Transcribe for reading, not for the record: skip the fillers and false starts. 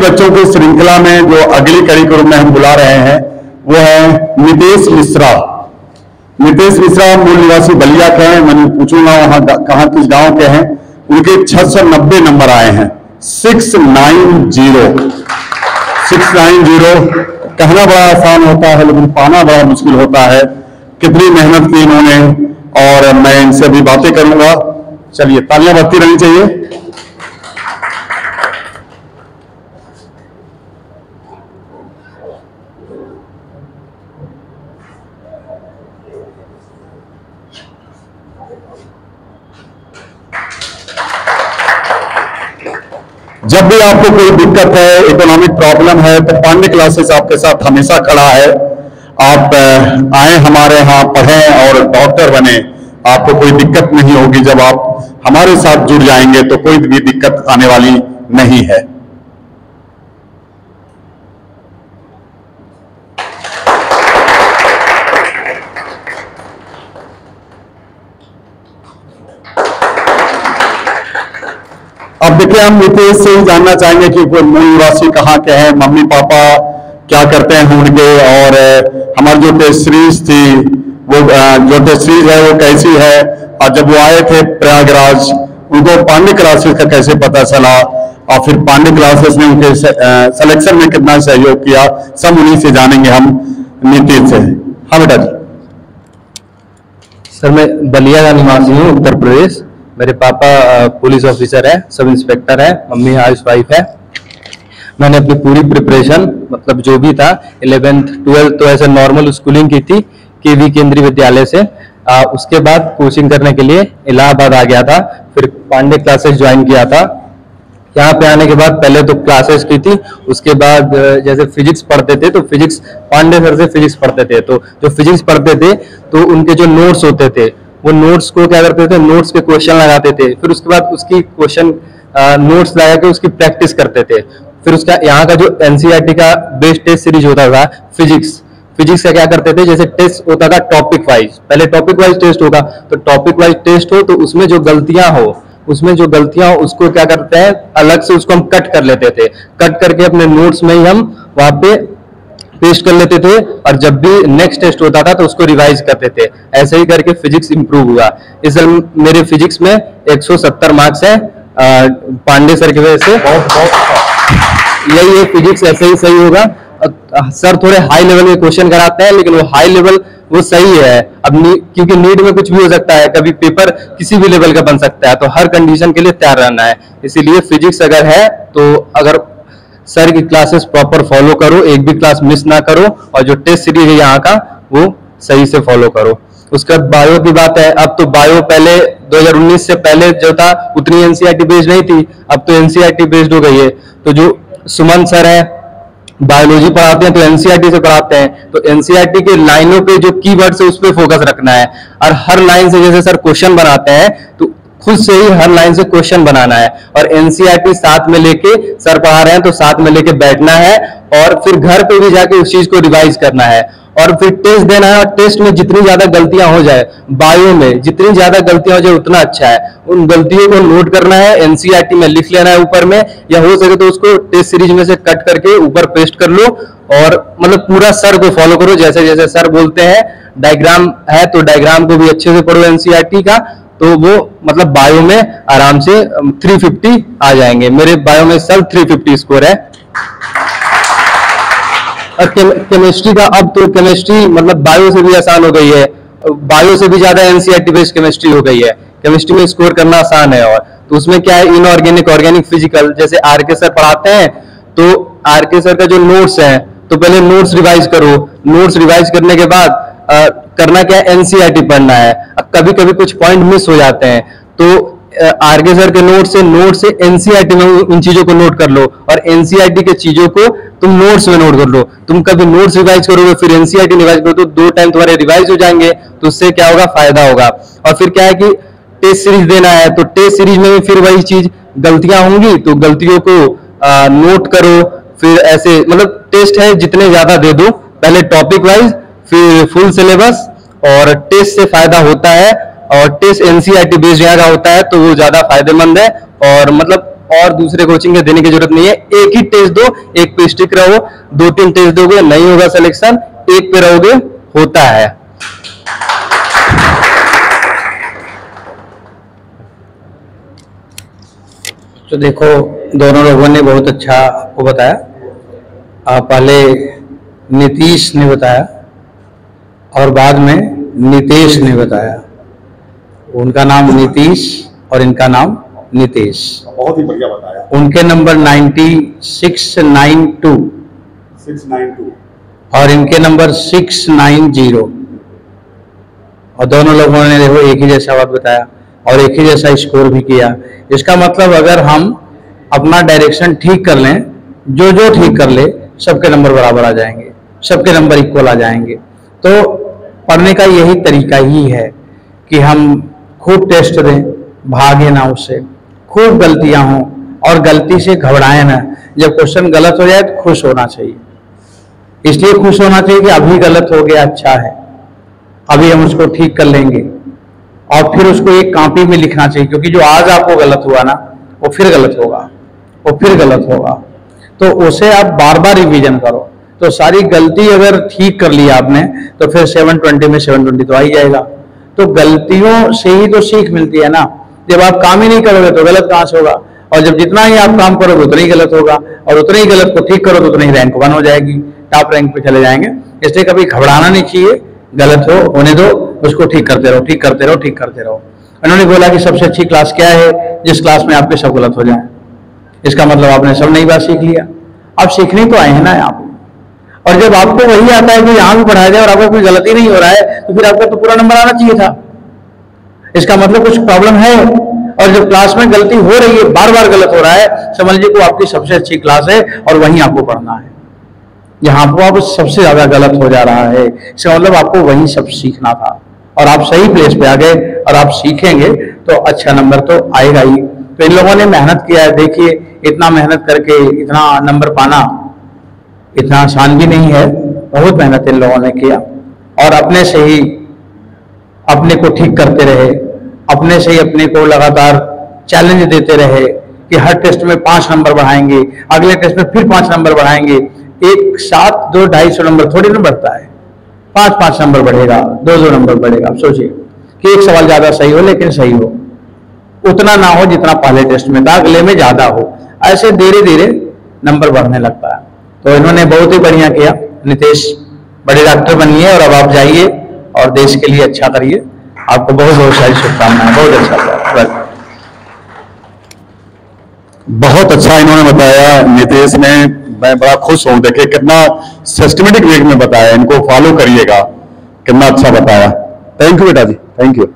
बच्चों की श्रृंखला में जो अगली कड़ी के रूप में हम बुला रहे हैं वो है नितेश मिश्रा। नितेश मिश्रा मूल निवासी बलिया के हैं। मैंने पूछूंगा वहां कहां किस गांव के हैं। उनके 690 नंबर आए हैं। 690 कहना बड़ा आसान होता है लेकिन पाना बड़ा मुश्किल होता है। कितनी मेहनत की इन्होंने, और मैं इनसे भी बातें करूंगा। चलिए तालियां बजती रहनी चाहिए। जब भी आपको कोई दिक्कत है, इकोनॉमिक प्रॉब्लम है, तो पांडे क्लासेस आपके साथ हमेशा खड़ा है। आप आए हमारे यहाँ, पढ़ें और डॉक्टर बने। आपको कोई दिक्कत नहीं होगी। जब आप हमारे साथ जुड़ जाएंगे तो कोई भी दिक्कत आने वाली नहीं है। अब देखिए, हम नितेश से ही जानना चाहेंगे कि कोई मूल निवासी कहाँ के हैं, मम्मी पापा क्या करते हैं उनके, और हमारी जो टेस्ट सीरीज थी वो जो टेस्ट सीरीज है वो कैसी है, और जब वो आए थे प्रयागराज उनको पांडे क्लासेस का कैसे पता चला, और फिर पांडे क्लासेस ने उनके सिलेक्शन में कितना सहयोग किया, सब उन्हीं से जानेंगे हम, नितेश से। हाँ बेटा जी। सर मैं बलिया का निवासी हूँ, उत्तर प्रदेश। मेरे पापा पुलिस ऑफिसर है, सब इंस्पेक्टर है, मम्मी हाउस वाइफ है। मैंने अपनी पूरी प्रिपरेशन मतलब जो भी था 11th 12th तो ऐसे नॉर्मल स्कूलिंग की थी केवी केंद्रीय विद्यालय से। उसके बाद कोचिंग करने के लिए इलाहाबाद आ गया था, फिर पांडे क्लासेस ज्वाइन किया था। यहाँ पे आने के बाद पहले तो क्लासेस की थी, उसके बाद जैसे फिजिक्स पढ़ते थे तो फिजिक्स पांडे सर से फिजिक्स पढ़ते थे। तो जो फिजिक्स पढ़ते थे तो उनके जो नोट्स होते थे वो नोट्स को क्या करते थे, नोट्स के क्वेश्चन लगाते थे। फिर उसके बाद उसकी क्वेश्चन नोट्स लगा के उसकी प्रैक्टिस करते थे। फिर उसका यहाँ का जो एनसीईआरटी का बेस्ट टेस्ट सीरीज होता था फिजिक्स का क्या करते थे, जैसे टेस्ट होता था टॉपिक वाइज, पहले टॉपिक वाइज टेस्ट होगा, तो टॉपिक वाइज टेस्ट हो तो उसमें जो गलतियां हो उसको क्या करते हैं, अलग से उसको हम कट कर लेते थे। कट करके अपने नोट्स में ही हम वहां पे पेस्ट कर लेते थे, और जब भी नेक्स्ट टेस्ट होता था तो उसको रिवाइज करते थे। ऐसे ही करके फिजिक्स इंप्रूव हुआ। इस साल मेरे फिजिक्स में 170 मार्क्स है पांडे सर की वजह से। यही है, फिजिक्स ऐसे ही सही होगा। सर थोड़े हाई लेवल के क्वेश्चन कराते हैं, लेकिन वो हाई लेवल वो सही है। अब क्योंकि नीट में कुछ भी हो सकता है, कभी पेपर किसी भी लेवल का बन सकता है, तो हर कंडीशन के लिए तैयार रहना है। इसीलिए फिजिक्स अगर है तो अगर सर की क्लासेस प्रॉपर फॉलो करो, एक भी क्लास मिस ना करो, और जो टेस्ट सीरीज है यहाँ का वो सही से फॉलो करो। उसके बाद बायो की बात है। अब तो बायो पहले 2019 से पहले जो था उतनी एनसीईआरटी बेस्ड नहीं थी, अब तो एनसीईआरटी बेस्ड हो गई है। तो जो सुमन सर है बायोलॉजी पढ़ाते हैं तो एनसीईआरटी से पढ़ाते हैं, तो एनसीईआरटी के लाइनों पे जो कीवर्ड्स है उस पे फोकस रखना है, और हर लाइन से जैसे सर क्वेश्चन बनाते हैं तो खुद से ही हर लाइन से क्वेश्चन बनाना है। और एनसीईआरटी साथ में लेके सर पढ़ा रहे हैं तो साथ में लेके बैठना है, और फिर घर पे भी जाके उस चीज को रिवाइज करना है, और फिर टेस्ट देना है। और टेस्ट में जितनी ज्यादा गलतियां हो जाए, बायो में जितनी ज्यादा गलतियां हो जाए उतना अच्छा है। उन गलतियों को नोट करना है, एनसीईआरटी में लिख लेना है ऊपर में, या हो सके तो उसको टेस्ट सीरीज में से कट करके ऊपर पेस्ट कर लो, और मतलब पूरा सर को फॉलो करो जैसे जैसे सर बोलते हैं। डायग्राम है तो डायग्राम को भी अच्छे से पढ़ो एनसीईआरटी का, तो वो मतलब बायो में आराम से 350 आ जाएंगे। मेरे बायो में सब 350 स्कोर है। और केमिस्ट्री का, अब तो केमिस्ट्री मतलब बायो से भी आसान हो गई है, बायो से भी ज्यादा एनसीईआरटी बेस्ड केमिस्ट्री हो गई है। केमिस्ट्री में स्कोर करना आसान है। और तो उसमें क्या है, इनऑर्गेनिक, ऑर्गेनिक, फिजिकल, जैसे आरके सर पढ़ाते हैं तो आरके सर का जो नोट्स है तो पहले नोट्स रिवाइज करो। नोट्स रिवाइज करने के बाद करना क्या है, एनसीईआरटी पढ़ना है। कभी कभी कुछ पॉइंट मिस हो जाते हैं तो आरके सर के नोट से एनसीईआरटी में उन चीजों को नोट कर लो, और एनसीईआरटी के चीजों को तुम नोट्स में नोट कर लो। तुम कभी नोट्स रिवाइज करोगे फिर एनसीईआरटी रिवाइज करो तो 2 टाइम तुम्हारे रिवाइज हो जाएंगे, तो उससे क्या होगा, फायदा होगा। और फिर क्या है कि टेस्ट सीरीज देना है तो टेस्ट सीरीज में भी फिर वही चीज, गलतियां होंगी तो गलतियों को नोट करो। फिर ऐसे मतलब टेस्ट है जितने ज्यादा दे दो, पहले टॉपिक वाइज फिर फुल सिलेबस, और टेस्ट से फायदा होता है। और टेस्ट एनसीईआरटी बेस्ड यहाँ का होता है तो वो ज्यादा फायदेमंद है। और मतलब और दूसरे कोचिंग के देने की जरूरत नहीं है। एक ही टेस्ट दो, एक पे स्टिक रहो, 2-3 टेस्ट दोगे नहीं होगा सिलेक्शन, एक पे रहोगे होता है। तो देखो दोनों लोगों ने बहुत अच्छा आपको बताया। पहले नीतीश ने बताया और बाद में नितेश ने बताया। उनका नाम नीतीश और इनका नाम नितेश। बहुत ही बढ़िया बताया। उनके नंबर 9692 और इनके नंबर 690 और दोनों लोगों ने देखो एक ही जैसा बात बताया और एक ही जैसा स्कोर भी किया। इसका मतलब अगर हम अपना डायरेक्शन ठीक कर लें, जो जो ठीक कर ले, सबके नंबर बराबर आ जाएंगे, सबके नंबर इक्वल आ जाएंगे। तो पढ़ने का यही तरीका ही है कि हम खूब टेस्ट दें, भागे ना उससे, खूब गलतियां हों और गलती से घबराएं ना। जब क्वेश्चन गलत हो जाए तो खुश होना चाहिए, इसलिए खुश होना चाहिए कि अभी गलत हो गया, अच्छा है, अभी हम उसको ठीक कर लेंगे। और फिर उसको एक कॉपी में लिखना चाहिए, क्योंकि जो आज आपको गलत हुआ ना वो फिर गलत होगा, वो फिर गलत होगा। तो उसे आप बार बार रिवीजन करो। तो सारी गलती अगर ठीक कर ली आपने तो फिर 720 में 720 तो आ ही जाएगा। तो गलतियों से ही तो सीख मिलती है ना। जब आप काम ही नहीं करोगे तो गलत कहां से होगा, और जब जितना ही आप काम करोगे उतना ही गलत होगा, और उतने ही गलत को ठीक करो तो उतनी ही रैंक 1 हो जाएगी, टॉप रैंक पे चले जाएंगे। इसलिए कभी घबराना नहीं चाहिए, गलत हो होने दो, उसको ठीक करते रहो, ठीक करते रहो, ठीक करते रहो। उन्होंने बोला कि सबसे अच्छी क्लास क्या है? जिस क्लास में आपके सब गलत हो जाए। इसका मतलब आपने सब नई बात सीख लिया। आप सीखने तो आए हैं ना आप। और जब आपको वही आता है कि यहां भी पढ़ाया जाए और आपको कोई गलती नहीं हो रहा है तो फिर आपका तो पूरा नंबर आना चाहिए था। इसका मतलब कुछ प्रॉब्लम है। और जब क्लास में गलती हो रही है, बार बार गलत हो रहा है, समझ लीजिए कि आपकी सबसे अच्छी क्लास है और वहीं आपको पढ़ना है। यहाँ पर आप सबसे ज्यादा गलत हो जा रहा है, इसका मतलब आपको वहीं सब सीखना था और आप सही प्लेस पे आ गए और आप सीखेंगे तो अच्छा नंबर तो आएगा ही। तो इन लोगों ने मेहनत किया है। देखिए इतना मेहनत करके इतना नंबर पाना इतना आसान भी नहीं है, बहुत मेहनत इन लोगों ने किया और अपने से ही अपने को ठीक करते रहे, अपने से ही अपने को लगातार चैलेंज देते रहे कि हर टेस्ट में 5 नंबर बढ़ाएंगे, अगले टेस्ट में फिर 5 नंबर बढ़ाएंगे। एक साथ 200-250 नंबर थोड़ी ना बढ़ता है, 5-5 नंबर बढ़ेगा, 2-2 नंबर बढ़ेगा। आप सोचिए कि एक सवाल ज्यादा सही हो, लेकिन सही हो उतना ना हो जितना पहले टेस्ट में था, अगले में ज्यादा हो। ऐसे धीरे धीरे नंबर बढ़ने लगता है। तो इन्होंने बहुत ही बढ़िया किया। नितेश बड़े डॉक्टर बनिए और अब आप जाइए और देश के लिए अच्छा करिए। आपको बहुत बहुत सारी शुभकामनाएं। बहुत अच्छा, बहुत अच्छा इन्होंने बताया नितेश ने। मैं बड़ा खुश हूं, देखिए कितना सिस्टमेटिक वे में बताया, इनको फॉलो करिएगा, कितना अच्छा बताया। थैंक यू बेटा जी, थैंक यू।